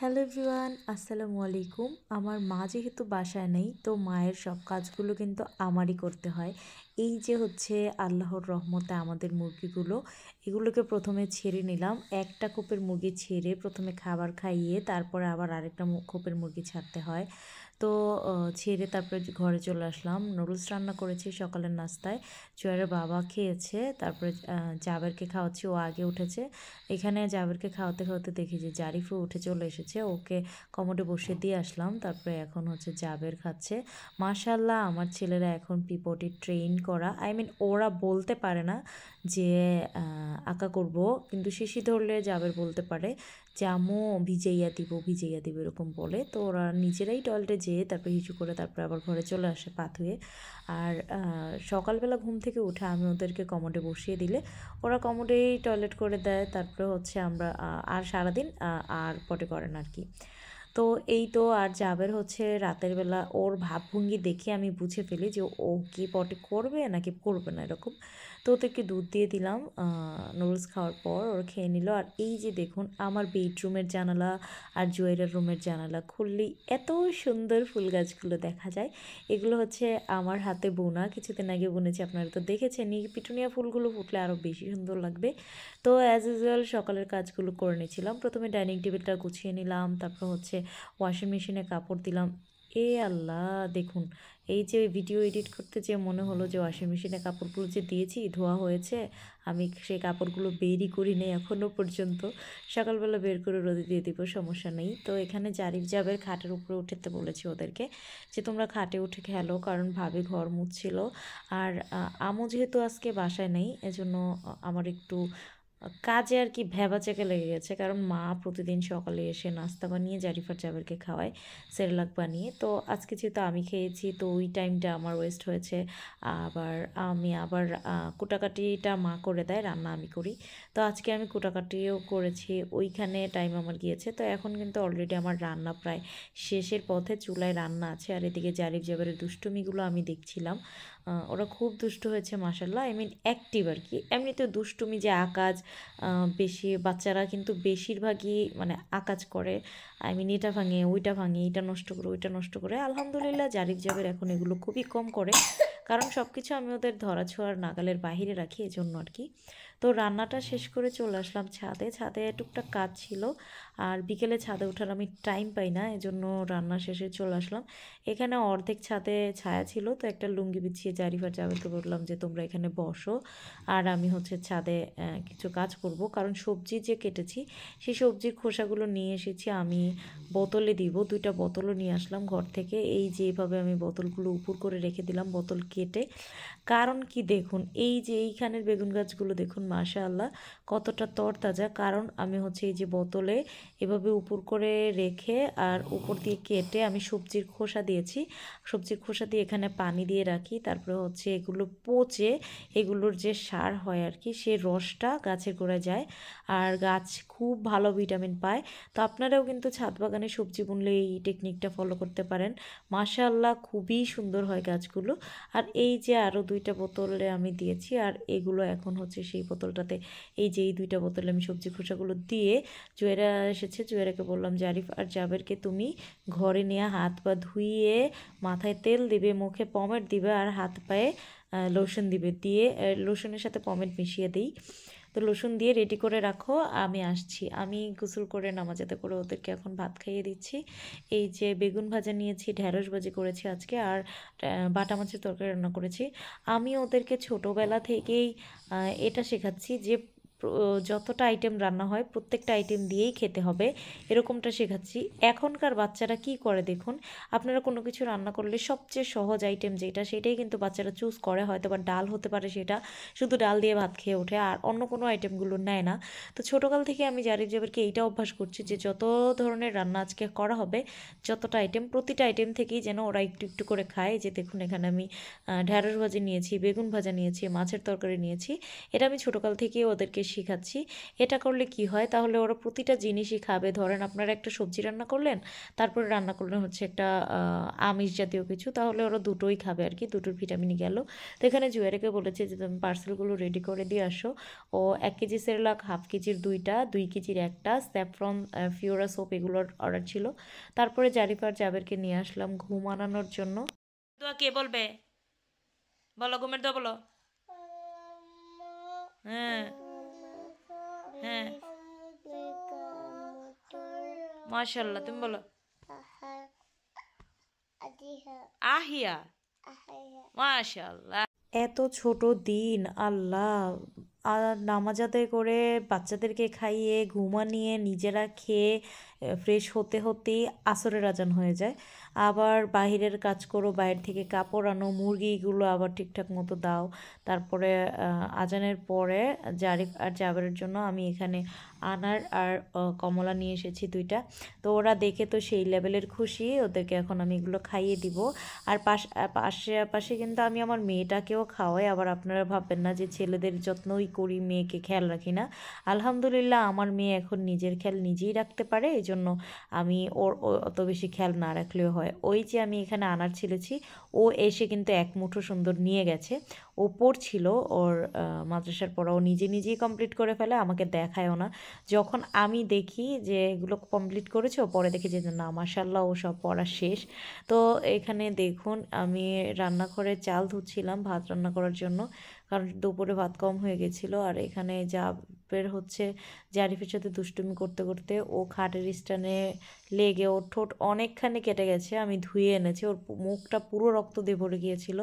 Hello everyone, আসসালামু আলাইকুম। আমার মা যেহেতু বাসায় নেই, তো মায়ের সব কাজগুলো কিন্তু আমারই করতে হয়। এই যে হচ্ছে আল্লাহর রহমতে আমাদের মুরগিগুলো, এগুলোকে প্রথমে ছেড়ে নিলাম। একটা খোপের মুরগি ছেড়ে প্রথমে খাবার খাইয়ে তারপরে আবার আরেকটা খোপের মুরগি ছাড়তে হয়। তো ছেড়ে তারপরে ঘরে চলে আসলাম। নুডলস রান্না করেছি সকালের নাস্তায়। জয়ের বাবা খেয়েছে, তারপরে জাবেরকে খাওয়াচ্ছি, ও আগে উঠেছে। এখানে জাবেরকে খাওয়াতে খাওয়াতে দেখি যে জারিফও উঠে চলে এসেছে, ওকে কমোডে বসিয়ে দিয়ে আসলাম। তারপরে এখন হচ্ছে জাবের খাচ্ছে। মাশাল্লাহ, আমার ছেলেরা এখন পিপটি ট্রেন করা, আই মিন ওরা বলতে পারে না যে আঁকা করব, কিন্তু শিশি ধরলে জাবের বলতে পারে যে আম্মু ভিজাইয়া দিব ভিজাইয়া দিব এরকম বলে। তো ওরা নিজেরাই টয়লেটে যেয়ে তারপরে হিসু করে তারপরে আবার ঘরে চলে আসে পা ধুয়ে। আর সকালবেলা ঘুম থেকে উঠে আমি ওদেরকে কমোডে বসিয়ে দিলে ওরা কমোডেই টয়লেট করে দেয়। তারপরে হচ্ছে আমরা আর সারাদিন আর পটি করে না আর কি। তো এই তো, আর জাবের হচ্ছে রাতের বেলা ওর ভাবভঙ্গি দেখে আমি বুঝে ফেলি যে ও কি পটি করবে নাকি করবে না এরকম। তো ওদেরকে দুধ দিয়ে দিলাম নুডলস খাওয়ার পর, ওরা খেয়ে নিল। আর এই যে দেখুন, আমার বেডরুমের জানালা আর জুয়েলের রুমের জানালা খুললেই এত সুন্দর ফুল গাছগুলো দেখা যায়। এগুলো হচ্ছে আমার হাতে বোনা, কিছুদিন আগে বুনেছি, আপনারা তো দেখেছেন। এই পিটুনিয়া ফুলগুলো ফুটলে আরও বেশি সুন্দর লাগবে। তো অ্যাজ ইউজুয়াল সকালের কাজগুলো করে নিয়েছিলাম। প্রথমে ডাইনিং টেবিলটা গুছিয়ে নিলাম, তারপর হচ্ছে ওয়াশিং মেশিনে কাপড় দিলাম। এ আল্লাহ, দেখুন, এই যে ভিডিও এডিট করতে যে মনে হলো যে ওয়াশিং মেশিনে কাপড়গুলো যে দিয়েছি ধোয়া হয়েছে, আমি সেই কাপড়গুলো বেরই করি নেই এখনও পর্যন্ত। সকালবেলা বের করে রোদে দিয়ে দিব, সমস্যা নেই। তো এখানে জারিফ জাবের খাটের উপরে উঠতে বলেছি ওদেরকে যে তোমরা খাটে উঠে খেলো, কারণ ভাবি ঘর মুছছিল। আর আমও যেহেতু আজকে বাসায় নেই, এজন্য আমার একটু কাজে আর কি ভ্যাবাচ্যাকে লেগে গেছে। কারণ মা প্রতিদিন সকালে এসে নাস্তা বানিয়ে জারিফার জাবেরকে খাওয়ায়, সেরেলাক বানিয়ে। তো আজকে যেহেতু আমি খেয়েছি, তো ওই টাইমটা আমার ওয়েস্ট হয়েছে। আমি আবার কুটাকাটিটা মা করে দেয়, রান্না আমি করি। তো আজকে আমি কুটাকাটিও করেছি, ওইখানে টাইম আমার গিয়েছে। তো এখন কিন্তু অলরেডি আমার রান্না প্রায় শেষের পথে, চুলায় রান্না আছে। আর এদিকে জারিফ জাবেরের দুষ্টুমিগুলো আমি দেখছিলাম। ওরা খুব দুষ্টু হয়েছে মাশাল্লাহ, আই মিন অ্যাক্টিভ আর কি। এমনিতে দুষ্টুমি যে আকাজ, বেশি বাচ্চারা কিন্তু বেশিরভাগই মানে আকাজ করে। আই মিন এটা ভাঙে ওইটা ভাঙে, এটা নষ্ট করে ওইটা নষ্ট করে। আলহামদুলিল্লাহ জারিফ জাবের এখন এগুলো খুবই কম করে, কারণ সব কিছু আমি ওদের ধরাছোঁয়ার নাগালের বাহিরে রাখি, এজন্য আর কি। তো রান্নাটা শেষ করে চলে আসলাম ছাদে। ছাদে টুকটাক কাজ ছিল, আর বিকেলে ছাদে ওঠার আমি টাইম পাই না, এজন্য রান্না শেষে চলে আসলাম। এখানে অর্ধেক ছাদে ছায়া ছিল, তো একটা লুঙ্গি বিছিয়ে জারিফার জাবেরকে বললাম যে তোমরা এখানে বসো, আর আমি হচ্ছে ছাদে কিছু কাজ করব। কারণ সবজি যে কেটেছি সেই সবজির খোসাগুলো নিয়ে এসেছি আমি বোতলে দিব। দুইটা বোতলও নিয়ে আসলাম ঘর থেকে। এই যে এইভাবে আমি বোতলগুলো উপর করে রেখে দিলাম বোতল কেটে। কারণ কি দেখুন, এই যে এইখানের বেগুন গাছগুলো দেখুন মাশাআল্লাহ কতটা তরতাজা। কারণ আমি হচ্ছে এই যে বোতলে এভাবে উপর করে রেখে আর উপর দিয়ে কেটে আমি সবজির খোসা দিয়েছি। সবজির খোসা দিয়ে এখানে পানি দিয়ে রাখি, তারপরে হচ্ছে এগুলো পচে এগুলোর যে সার হয় আর কি, সে রসটা গাছের গোড়ায় যায়, আর গাছ খুব ভালো ভিটামিন পায়। তো আপনারাও কিন্তু ছাদ বাগানে সবজি বুনলে এই টেকনিকটা ফলো করতে পারেন। মাশাআল্লাহ খুবই সুন্দর হয় গাছগুলো। আর এই যে আরও দুইটা বোতলে আমি দিয়েছি, আর এগুলো এখন হচ্ছে সেই বোতলটাতে, এই যে এই দুইটা বোতলে আমি সবজি খোসাগুলো দিয়ে, জুয়েরা এসেছে, জুয়েরাকে বললাম যে আরিফ আর জাবেরকে তুমি ঘরে নিয়ে হাত পা ধুইয়ে মাথায় তেল দিবে, মুখে পমেট দিবে, আর হাত পায়ে লোশন দিবে, দিয়ে লোশনের সাথে পমেট মিশিয়ে দিই। তো লোশন দিয়ে রেডি করে রাখো, আমি আসছি। আমি গোসল করে নামাজাতে করে ওদেরকে এখন ভাত খাইয়ে দিচ্ছি। এই যে বেগুন ভাজা নিয়েছি, ঢ্যাঁড়স ভাজি করেছি আজকে, আর বাটা মাছের তরকারি রান্না করেছি। আমি ওদেরকে ছোটোবেলা থেকেই এটা শেখাচ্ছি যে যতটা আইটেম রান্না হয় প্রত্যেকটা আইটেম দিয়েই খেতে হবে, এরকমটা শেখাচ্ছি। এখনকার বাচ্চারা কি করে দেখুন, আপনারা কোনো কিছু রান্না করলে সবচেয়ে সহজ আইটেম যেটা সেটাই কিন্তু বাচ্চারা চুজ করে। হয়তো বা ডাল হতে পারে, সেটা শুধু ডাল দিয়ে ভাত খেয়ে ওঠে, আর অন্য কোনো আইটেমগুলো নেয় না। তো ছোটোকাল থেকে আমি জারিফ জাবেরকে এইটা অভ্যাস করছি যে যত ধরনের রান্না আজকে করা হবে, যতটা আইটেম, প্রতিটা আইটেম থেকেই যেন ওরা একটু একটু করে খায়। যে দেখুন এখানে আমি ঢ্যাঁড়স ভাজি নিয়েছি, বেগুন ভাজা নিয়েছি, মাছের তরকারি নিয়েছি। এটা আমি ছোটোকাল থেকেই ওদেরকে শিখাচ্ছি। এটা করলে কি হয়, তাহলে ওরা প্রতিটা জিনিসই খাবে। ধরেন আপনারা একটা সবজি রান্না করলেন, তারপরে রান্না করলেন হচ্ছে একটা আমিষ জাতীয় কিছু, তাহলে ওরা দুটোই খাবে আর কি, দুটোর ভিটামিনই গেল। তো এখানে জুয়ারিকে বলেছে যে তুমি পার্সেলগুলো রেডি করে দিয়ে আসো। ও 1 কেজি সেরেলাক, হাফ কেজির 2টা, 2 কেজির একটা, স্যাফরন, ফিওরা সোপ এগুলোর অর্ডার ছিল। তারপরে জারিফার জাবেরকে নিয়ে আসলাম ঘুম আনানোর জন্য। দোয়া কে বলবে? বলো, ঘুমের দোয়া বলো। হ্যাঁ, হ্যাঁ, মাশাল্লাহ, তুমি বলো। আহিয়া, মাশাল্লাহ। এত ছোট দিন, আল্লাহ। আর নামাজ আদায় করে বাচ্চাদেরকে খাইয়ে ঘুমানিয়ে নিজেরা খেয়ে ফ্রেশ হতে হতেই আসরের আজান হয়ে যায়। আবার বাহিরের কাজ করো, বাইরে থেকে কাপড় আনো, মুরগিগুলো আবার ঠিকঠাক মতো দাও। তারপরে আজানের পরে জারিফ আর জাবেরের জন্য আমি এখানে আনার আর কমলা নিয়ে এসেছি 2টা। তো ওরা দেখে তো সেই লেভেলের খুশি, ওদেরকে এখন আমি এগুলো খাইয়ে দিব। আর পাশে কিন্তু আমি আমার মেয়েটাকেও খাওয়াই। আবার আপনারা ভাববেন না যে ছেলেদের যত্নই করি, মেয়েকে খেয়াল রাখি না। আলহামদুলিল্লাহ আমার মেয়ে এখন নিজের খেয়াল নিজেই রাখতে পারে, এই জন্য আমি ওর অত বেশি খেয়াল না রাখলেও হয়। ওই যে আমি এখানে আনার ছেলেছি, ও এসে কিন্তু এক মুঠো সুন্দর নিয়ে গেছে। ও পড়ছিল, ওর মাদ্রাসার পড়া ও নিজে নিজেই কমপ্লিট করে ফেলে, আমাকে দেখায়ও না। যখন আমি দেখি যে এগুলো কমপ্লিট করেছে, ও পরে দেখি যে না মাশাল্লাহ ও সব পড়া শেষ। তো এখানে দেখুন আমি রান্নাঘরে চাল ধুচ্ছিলাম ভাত রান্না করার জন্য, কারণ দুপুরে ভাত কম হয়ে গেছিলো। আর এখানে জাবের হচ্ছে জারিফের সাথে দুষ্টুমি করতে করতে ও খাটের স্ট্যান্ডে লেগে ওর ঠোঁট অনেকখানি কেটে গেছে, আমি ধুয়ে এনেছি, ওর মুখটা পুরো রক্ত দিয়ে ভরে গিয়েছিল।